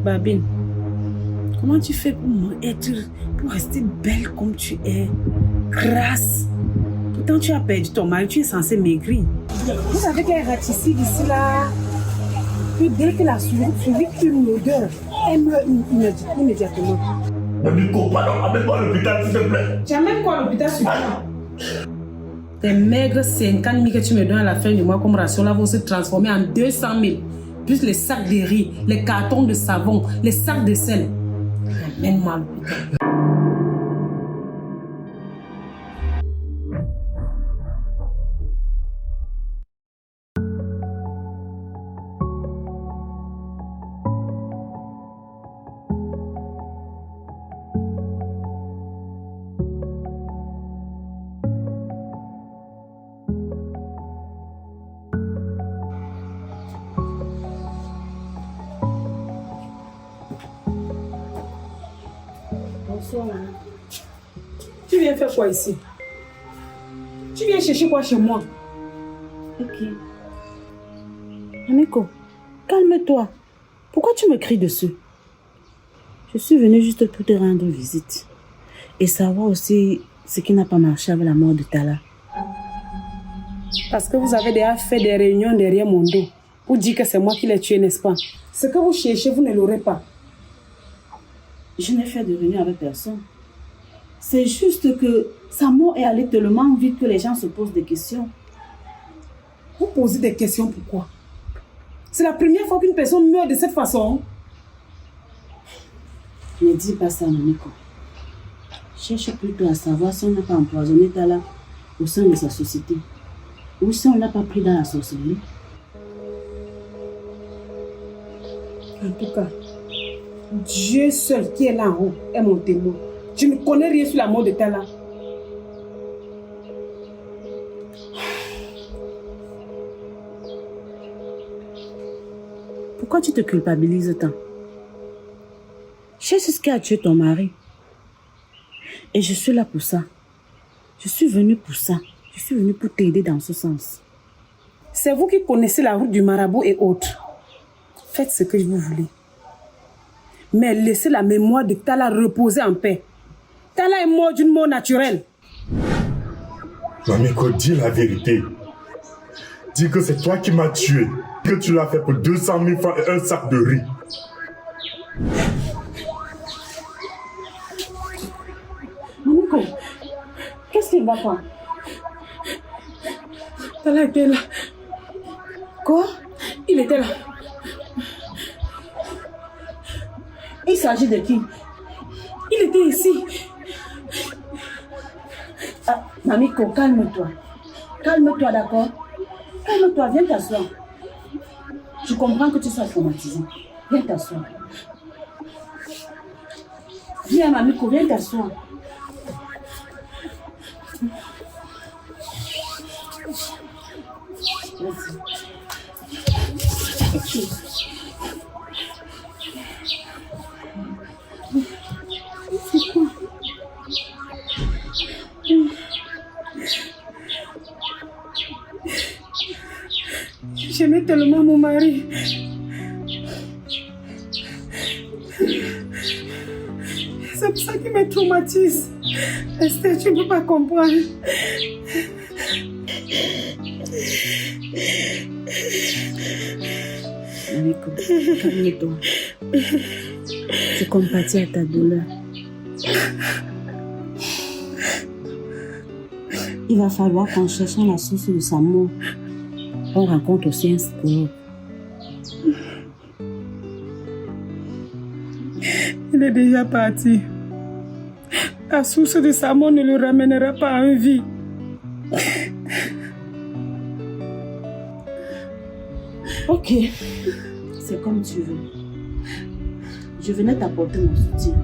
Babine, comment tu fais pour rester belle comme tu es, grasse? Pourtant tu as perdu ton mari, tu es censée maigrir. Vous savez qu'elle est raticide ici là. Puis dès que la souris une odeur, elle meurt immédiatement. Ne me coupe pas, non, amène-moi à l'hôpital s'il te plaît. Tu amènes quoi à l'hôpital sur toi? Tes maigres 50 000 que tu me donnes à la fin du mois comme ration là vont se transformer en 200 000. Plus les sacs de riz, les cartons de savon, les sacs de sel. Amène-moi à l'hôpital. Bonsoir. Tu viens faire quoi ici? Tu viens chercher quoi chez moi? Ok. Amiko, calme-toi. Pourquoi tu me cries dessus? Je suis venue juste pour te rendre visite. Et savoir aussi ce qui n'a pas marché avec la mort de Tala. Parce que vous avez déjà fait des réunions derrière mon dos pour dire que c'est moi qui l'ai tué, n'est-ce pas? Ce que vous cherchez, vous ne l'aurez pas. Je n'ai fait de réunion avec personne. C'est juste que sa mort est allée tellement vite que les gens se posent des questions. Vous posez des questions pourquoi? C'est la première fois qu'une personne meurt de cette façon. Ne dis pas ça, Mamiko. Cherche plutôt à savoir si on n'a pas empoisonné Tala au sein de sa société. Ou si on ne l'a pas pris dans la sorcellerie. En tout cas, Dieu seul qui est là en haut est mon témoin. Je ne connais rien sur la mort de Tala. Pourquoi tu te culpabilises tant? Cherche ce qui a tué ton mari. Et je suis là pour ça. Je suis venue pour ça. Je suis venue pour t'aider dans ce sens. C'est vous qui connaissez la route du marabout et autres. Faites ce que vous voulez. Mais laissez la mémoire de Tala reposer en paix. Tala est mort d'une mort naturelle. Mamiko, dis la vérité. Dis que c'est toi qui m'as tué. Que tu l'as fait pour 200 000 francs et un sac de riz. Mamiko, qu'est-ce qui ne va pas? Tala était là. Quoi? Il était là. Il s'agit de qui? Il était ici. Ah, Mamiko, calme-toi. Calme-toi, d'accord? Calme-toi, viens t'asseoir. Je comprends que tu sois traumatisé. Viens t'asseoir. Viens, Mamiko, viens t'asseoir. Vas-y. C'est quoi? J'aimais tellement mon mari. C'est pour ça qu'il me traumatise. Esther, tu ne peux pas comprendre. Mamiko, calme-toi. Je compatis à ta douleur. Il va falloir qu'en cherchant la source de sa mort, on rencontre aussi un psychologue. Il est déjà parti. La source de sa mort ne le ramènera pas en vie. Ok, c'est comme tu veux. Je venais t'apporter mon soutien.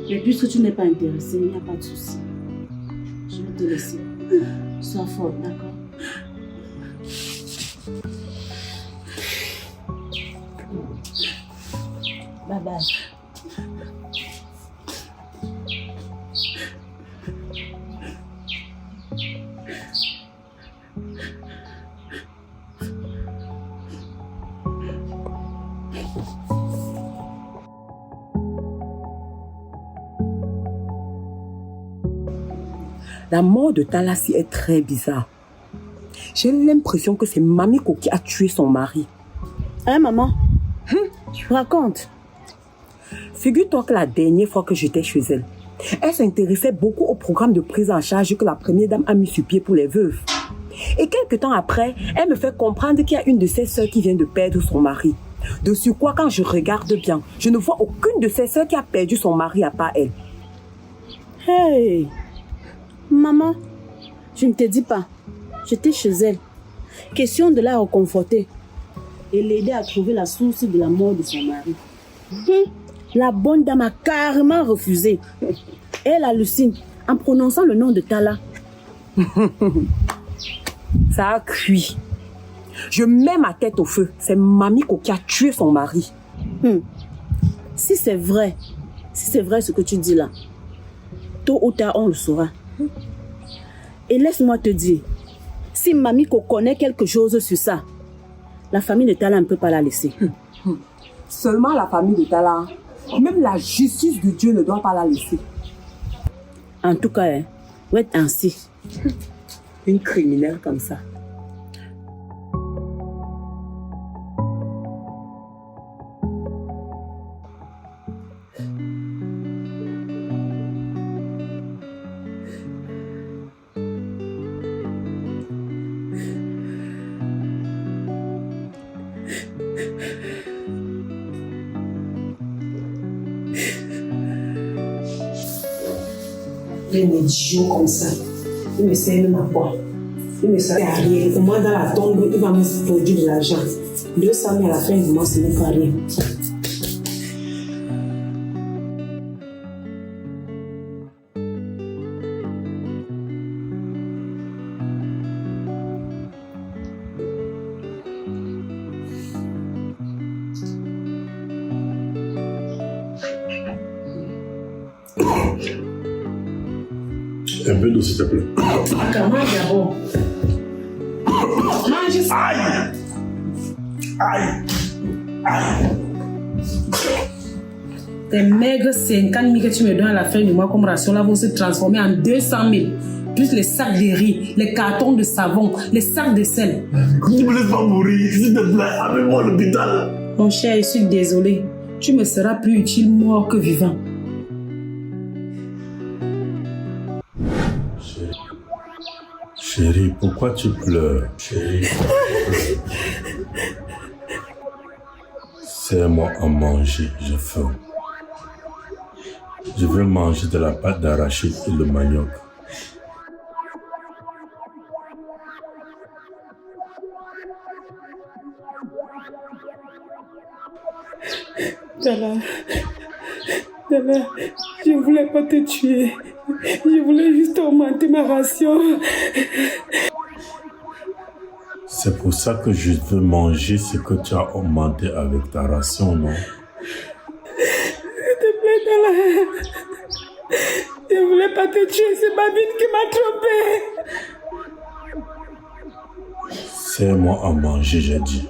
Mais puisque tu n'es pas intéressé, il n'y a pas de souci. Je vais te laisser. Sois forte, d'accord? Bye bye. La mort de Talassi est très bizarre. J'ai l'impression que c'est Mamiko qui a tué son mari. Hein, maman? Tu racontes? Figure-toi que la dernière fois que j'étais chez elle, elle s'intéressait beaucoup au programme de prise en charge que la première dame a mis sur pied pour les veuves. Et quelques temps après, elle me fait comprendre qu'il y a une de ses sœurs qui vient de perdre son mari. De surcroît, quand je regarde bien, je ne vois aucune de ses sœurs qui a perdu son mari à part elle. Hey! Maman, je ne te dis pas. J'étais chez elle. Question de la reconforter et l'aider à trouver la source de la mort de son mari. La bonne dame a carrément refusé. Elle hallucine en prononçant le nom de Tala. Ça a cuit. Je mets ma tête au feu. C'est Mamiko qui a tué son mari. Si c'est vrai ce que tu dis là, tôt ou tard on le saura. Et laisse-moi te dire, si Mamiko connaît quelque chose sur ça, la famille de Tala ne peut pas la laisser. Seulement la famille de Tala. Même la justice de Dieu ne doit pas la laisser. En tout cas, vous êtes ainsi. Une criminelle comme ça. Un idiot comme ça. Il me sert même à quoi? Il me sert à rien. Au moins, dans la tombe, il va me produire de l'argent. 200 000 à la fin du mois, ce n'est pas rien. Un peu d'eau, s'il te plaît. Comment d'abord? Mange ça. Aïe! Aïe! Aïe! Tes maigres 50 000 que tu me donnes à la fin du mois comme ration là vont se transformer en 200 000. Plus les sacs de riz, les cartons de savon, les sacs de sel. Ne me laisse pas mourir, s'il te plaît, amène-moi à l'hôpital. Mon cher, je suis désolée. Tu me seras plus utile mort que vivant. Chérie, pourquoi tu pleures? Chérie, serre-moi à manger, j'ai faim. Je veux manger de la pâte d'arachide et le manioc. Tala, je ne voulais pas te tuer. Je voulais juste augmenter ma ration. C'est pour ça que je veux manger ce que tu as augmenté avec ta ration, non? S'il te plaît, Tala. Je ne voulais pas te tuer, c'est Babine qui m'a trompé. Serre-moi à manger, j'ai dit.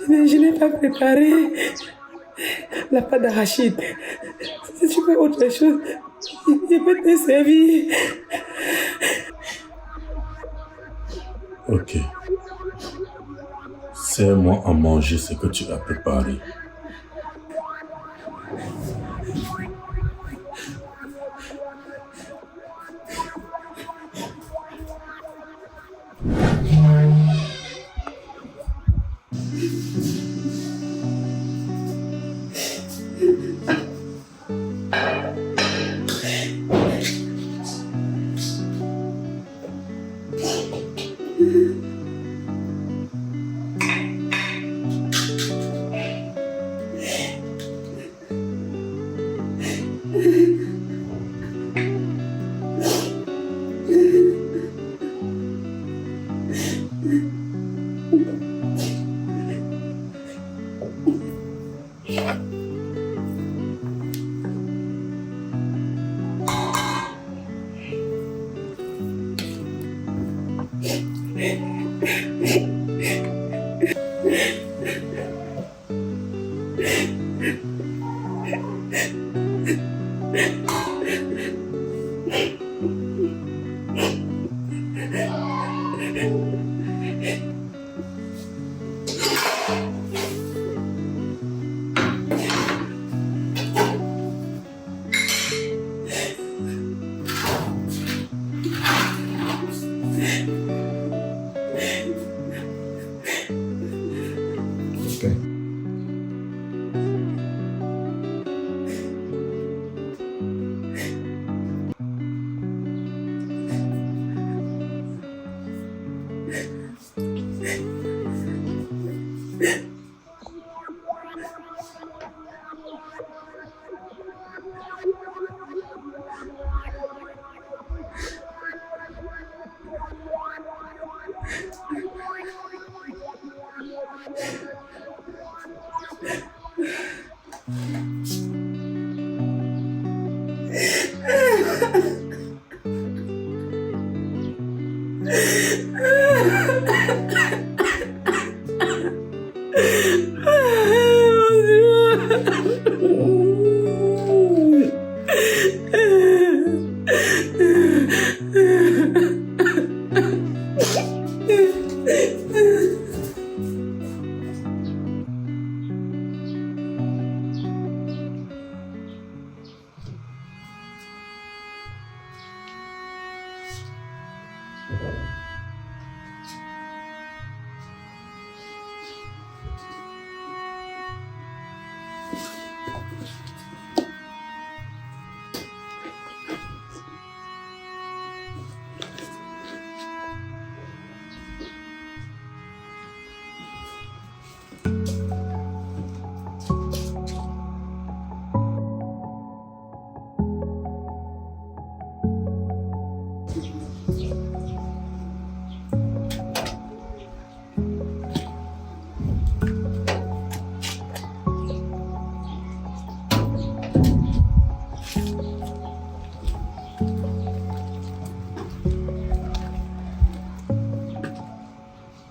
Je n'ai pas préparé la pâte d'arachide. Si tu veux autre chose, je peux te servir. Ok. Serre-moi à manger ce que tu as préparé.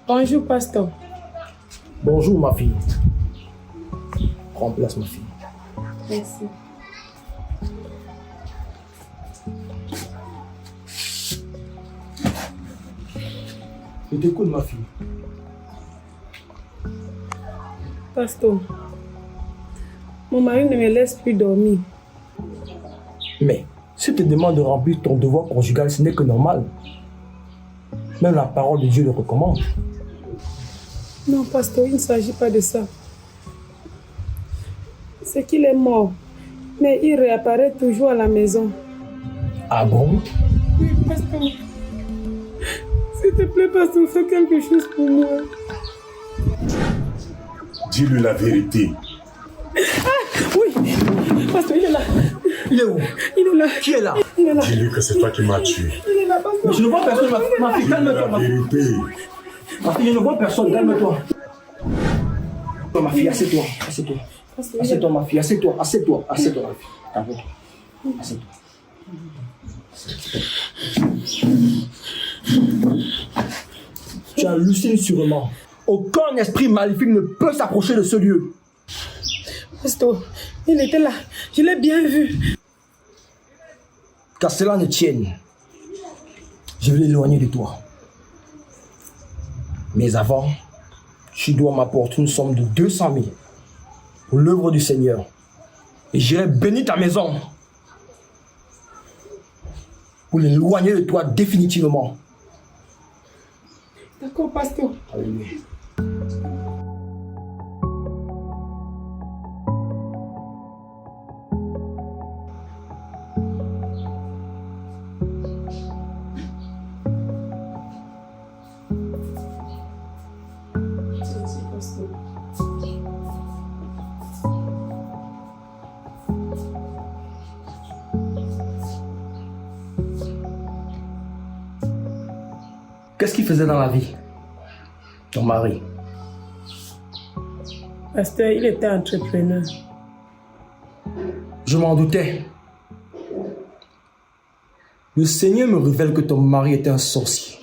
Bonjour, pasteur. Bonjour, ma fille. Prends place, ma fille. Merci. Je t'écoute, ma fille. Pasteur, mon mari ne me laisse plus dormir. Mais, si tu te demandes de remplir ton devoir conjugal, ce n'est que normal. Même la parole de Dieu le recommande. Non, pasteur, il ne s'agit pas de ça. C'est qu'il est mort, mais il réapparaît toujours à la maison. Ah bon? Oui, pasteur. S'il te plaît, pasteur, fais quelque chose pour moi. Dis-lui la vérité. Oui, pasteur, il est là. Il est où? Il est là. Qui est là? Il est là. Dis-lui que c'est toi qui m'as tué. Il est là, pasteur. Mais je ne vois personne, ma fille, Dis-lui calme-toi, la ma fille. vérité. Ma fille, je ne vois personne, calme-toi. Ma fille, assieds-toi, assieds-toi. Pasteur, Assieds-toi, ma fille, assieds-toi, assieds-toi, assieds-toi, ma fille. T'inquiète. Assieds-toi. Tu hallucines sûrement. Aucun esprit maléfique ne peut s'approcher de ce lieu. pasteur, il était là. Je l'ai bien vu. Qu'à cela ne tienne, je vais l'éloigner de toi. Mais avant, tu dois m'apporter une somme de 200 000 pour l'œuvre du Seigneur. Et j'irai bénir ta maison pour l'éloigner de toi définitivement. D'accord, pasteur. Alléluia. Merci, pasteur. Qu'est-ce qu'il faisait dans la vie, ton mari? Pasteur, il était entrepreneur. Je m'en doutais. Le Seigneur me révèle que ton mari était un sorcier.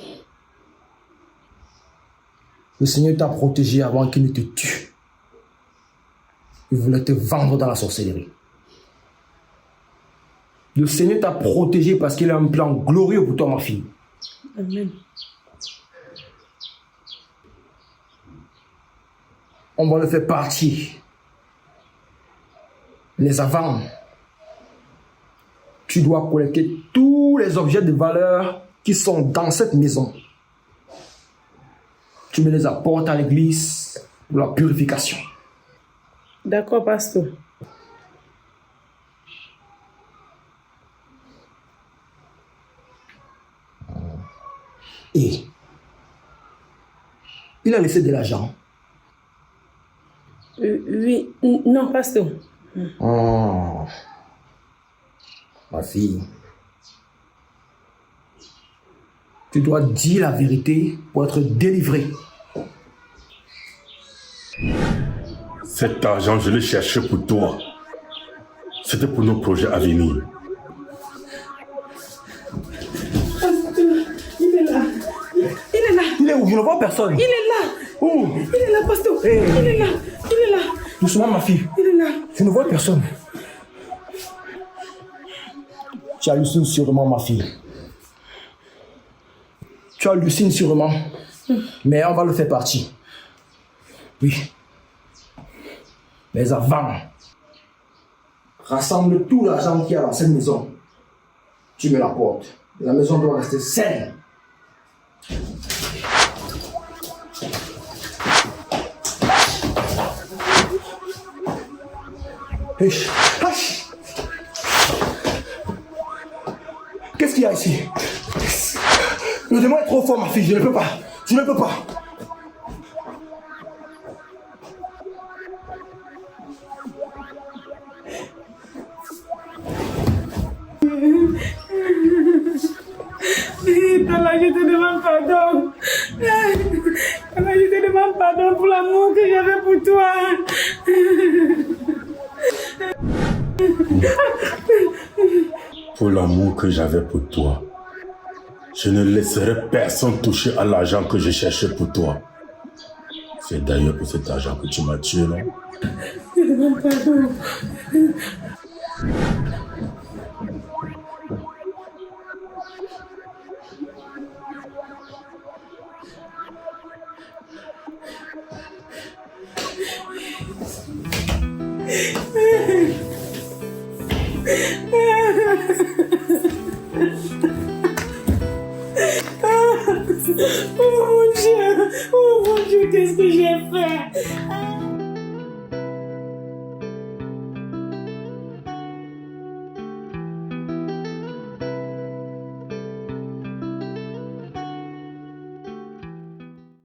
Le Seigneur t'a protégé avant qu'il ne te tue. Il voulait te vendre dans la sorcellerie. Le Seigneur t'a protégé parce qu'il a un plan glorieux pour toi, ma fille. Amen. on va le faire partir. Mais avant, tu dois collecter tous les objets de valeur qui sont dans cette maison. Tu me les apportes à l'église pour la purification. D'accord, pasteur. Et il a laissé de l'argent. Oui, non, pasteur. Oh, ma fille, tu dois dire la vérité pour être délivrée. Cet argent, je l'ai cherché pour toi. C'était pour nos projets à venir. Il est là. Il est là. Il est où? Je ne vois personne. Il est là. Où? Il est là, pasteur. Hey. Il est là. Il est là. Doucement, ma fille. Il est là. Je ne vois personne. Tu hallucines sûrement, ma fille. Tu hallucines sûrement. Mais on va le faire partir. Oui. Mais avant, rassemble tout l'argent qu'il y a dans cette maison. Tu me l'apportes. La maison doit rester saine. Qu'est-ce qu'il y a ici? Le démon est trop fort, ma fille. Je ne peux pas. Je ne peux pas. Allah, je te demande pardon. Allah, je te demande pardon pour l'amour que j'avais pour toi. Pour l'amour que j'avais pour toi, je ne laisserai personne toucher à l'argent que je cherchais pour toi. C'est d'ailleurs pour cet argent que tu m'as tué, non? Je te demande pardon. Oh mon Dieu, qu'est-ce que j'ai fait?